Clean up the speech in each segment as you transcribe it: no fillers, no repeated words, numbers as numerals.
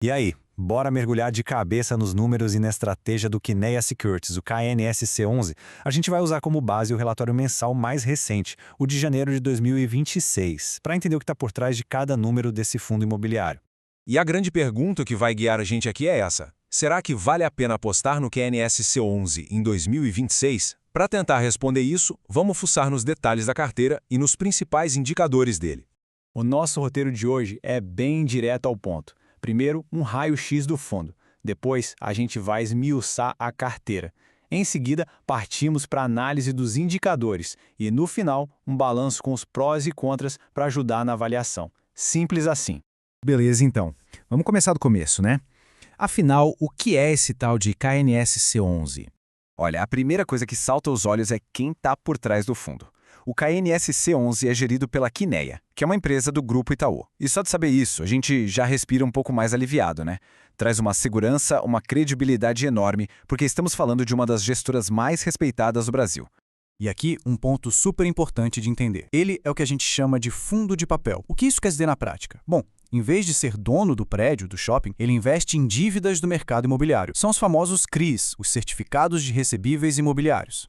E aí, bora mergulhar de cabeça nos números e na estratégia do Kinea Securities, o KNSC11. A gente vai usar como base o relatório mensal mais recente, o de janeiro de 2026, para entender o que está por trás de cada número desse fundo imobiliário. E a grande pergunta que vai guiar a gente aqui é essa: será que vale a pena apostar no QNSC11 em 2026? Para tentar responder isso, vamos fuçar nos detalhes da carteira e nos principais indicadores dele. O nosso roteiro de hoje é bem direto ao ponto. Primeiro, um raio-x do fundo. Depois, a gente vai esmiuçar a carteira. Em seguida, partimos para a análise dos indicadores e, no final, um balanço com os prós e contras para ajudar na avaliação. Simples assim. Beleza, então. Vamos começar do começo, né? Afinal, o que é esse tal de KNSC11? Olha, a primeira coisa que salta aos olhos é quem está por trás do fundo. O KNSC11 é gerido pela Kinea, que é uma empresa do Grupo Itaú. E só de saber isso, a gente já respira um pouco mais aliviado, né? Traz uma segurança, uma credibilidade enorme, porque estamos falando de uma das gestoras mais respeitadas do Brasil. E aqui, um ponto super importante de entender. Ele é o que a gente chama de fundo de papel. O que isso quer dizer na prática? Bom, em vez de ser dono do prédio, do shopping, ele investe em dívidas do mercado imobiliário. São os famosos CRIs, os Certificados de Recebíveis Imobiliários.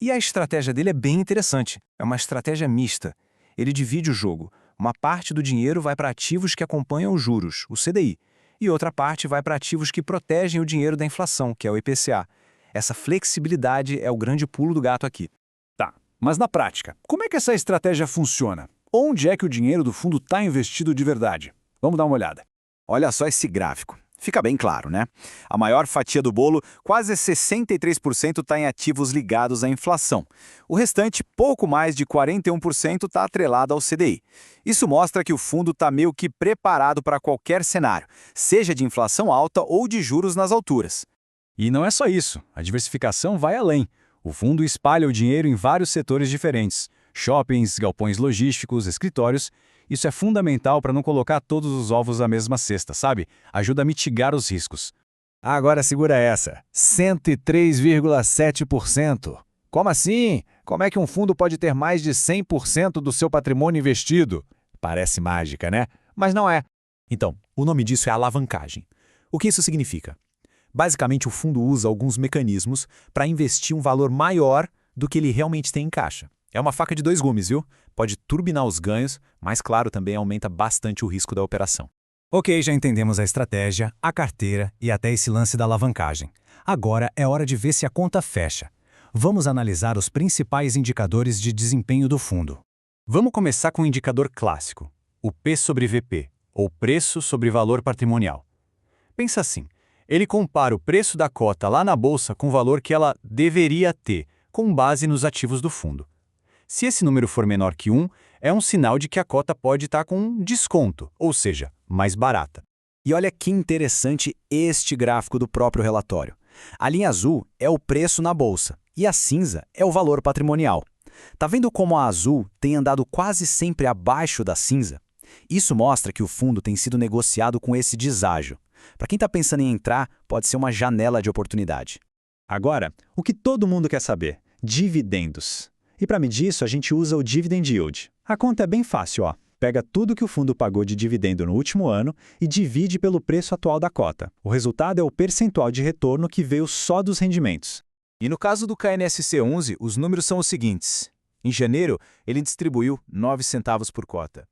E a estratégia dele é bem interessante. É uma estratégia mista. Ele divide o jogo. Uma parte do dinheiro vai para ativos que acompanham os juros, o CDI, e outra parte vai para ativos que protegem o dinheiro da inflação, que é o IPCA. Essa flexibilidade é o grande pulo do gato aqui. Tá, mas na prática, como é que essa estratégia funciona? Onde é que o dinheiro do fundo está investido de verdade? Vamos dar uma olhada. Olha só esse gráfico. Fica bem claro, né? A maior fatia do bolo, quase 63%, está em ativos ligados à inflação. O restante, pouco mais de 41%, está atrelado ao CDI. Isso mostra que o fundo está meio que preparado para qualquer cenário, seja de inflação alta ou de juros nas alturas. E não é só isso. A diversificação vai além. O fundo espalha o dinheiro em vários setores diferentes. Shoppings, galpões logísticos, escritórios. Isso é fundamental para não colocar todos os ovos na mesma cesta, sabe? Ajuda a mitigar os riscos. Agora segura essa. 103,7%. Como assim? Como é que um fundo pode ter mais de 100% do seu patrimônio investido? Parece mágica, né? Mas não é. Então, o nome disso é alavancagem. O que isso significa? Basicamente, o fundo usa alguns mecanismos para investir um valor maior do que ele realmente tem em caixa. É uma faca de dois gumes, viu? Pode turbinar os ganhos, mas, claro, também aumenta bastante o risco da operação. Ok, já entendemos a estratégia, a carteira e até esse lance da alavancagem. Agora é hora de ver se a conta fecha. Vamos analisar os principais indicadores de desempenho do fundo. Vamos começar com um indicador clássico, o P sobre VP, ou preço sobre valor patrimonial. Pensa assim, ele compara o preço da cota lá na bolsa com o valor que ela deveria ter, com base nos ativos do fundo. Se esse número for menor que 1, é um sinal de que a cota pode estar com um desconto, ou seja, mais barata. E olha que interessante este gráfico do próprio relatório. A linha azul é o preço na bolsa e a cinza é o valor patrimonial. Tá vendo como a azul tem andado quase sempre abaixo da cinza? Isso mostra que o fundo tem sido negociado com esse deságio. Para quem está pensando em entrar, pode ser uma janela de oportunidade. Agora, o que todo mundo quer saber? Dividendos. E para medir isso, a gente usa o Dividend Yield. A conta é bem fácil, ó. Pega tudo que o fundo pagou de dividendo no último ano e divide pelo preço atual da cota. O resultado é o percentual de retorno que veio só dos rendimentos. E no caso do KNSC11, os números são os seguintes. Em janeiro, ele distribuiu 9 centavos por cota.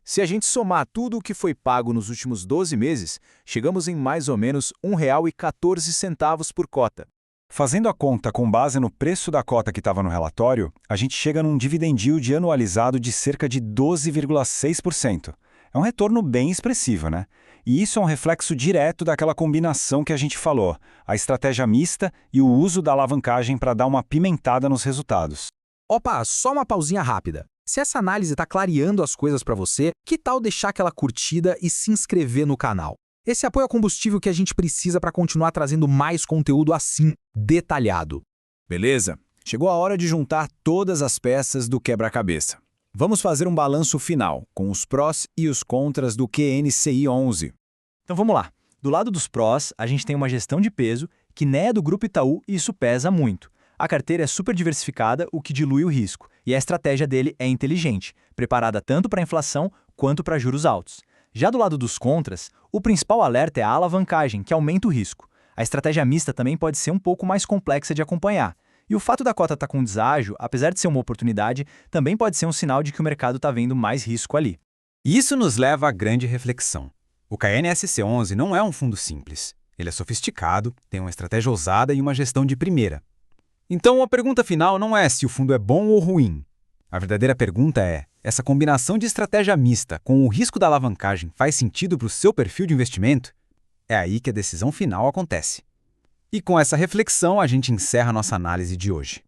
Se a gente somar tudo o que foi pago nos últimos 12 meses, chegamos em mais ou menos R$ 1,14 por cota. Fazendo a conta com base no preço da cota que estava no relatório, a gente chega num dividend yield anualizado de cerca de 12,6%. É um retorno bem expressivo, né? E isso é um reflexo direto daquela combinação que a gente falou, a estratégia mista e o uso da alavancagem para dar uma pimentada nos resultados. Opa, só uma pausinha rápida. Se essa análise está clareando as coisas para você, que tal deixar aquela curtida e se inscrever no canal? Esse apoio é combustível que a gente precisa para continuar trazendo mais conteúdo assim, detalhado. Beleza? Chegou a hora de juntar todas as peças do quebra-cabeça. Vamos fazer um balanço final, com os prós e os contras do QNCI 11. Então vamos lá. Do lado dos prós, a gente tem uma gestão de peso que nem é do Grupo Itaú e isso pesa muito. A carteira é super diversificada, o que dilui o risco. E a estratégia dele é inteligente, preparada tanto para a inflação quanto para juros altos. Já do lado dos contras, o principal alerta é a alavancagem, que aumenta o risco. A estratégia mista também pode ser um pouco mais complexa de acompanhar. E o fato da cota estar com deságio, apesar de ser uma oportunidade, também pode ser um sinal de que o mercado está vendo mais risco ali. Isso nos leva à grande reflexão. O KNSC11 não é um fundo simples. Ele é sofisticado, tem uma estratégia ousada e uma gestão de primeira. Então, a pergunta final não é se o fundo é bom ou ruim. A verdadeira pergunta é: essa combinação de estratégia mista com o risco da alavancagem faz sentido para o seu perfil de investimento? É aí que a decisão final acontece. E com essa reflexão, a gente encerra nossa análise de hoje.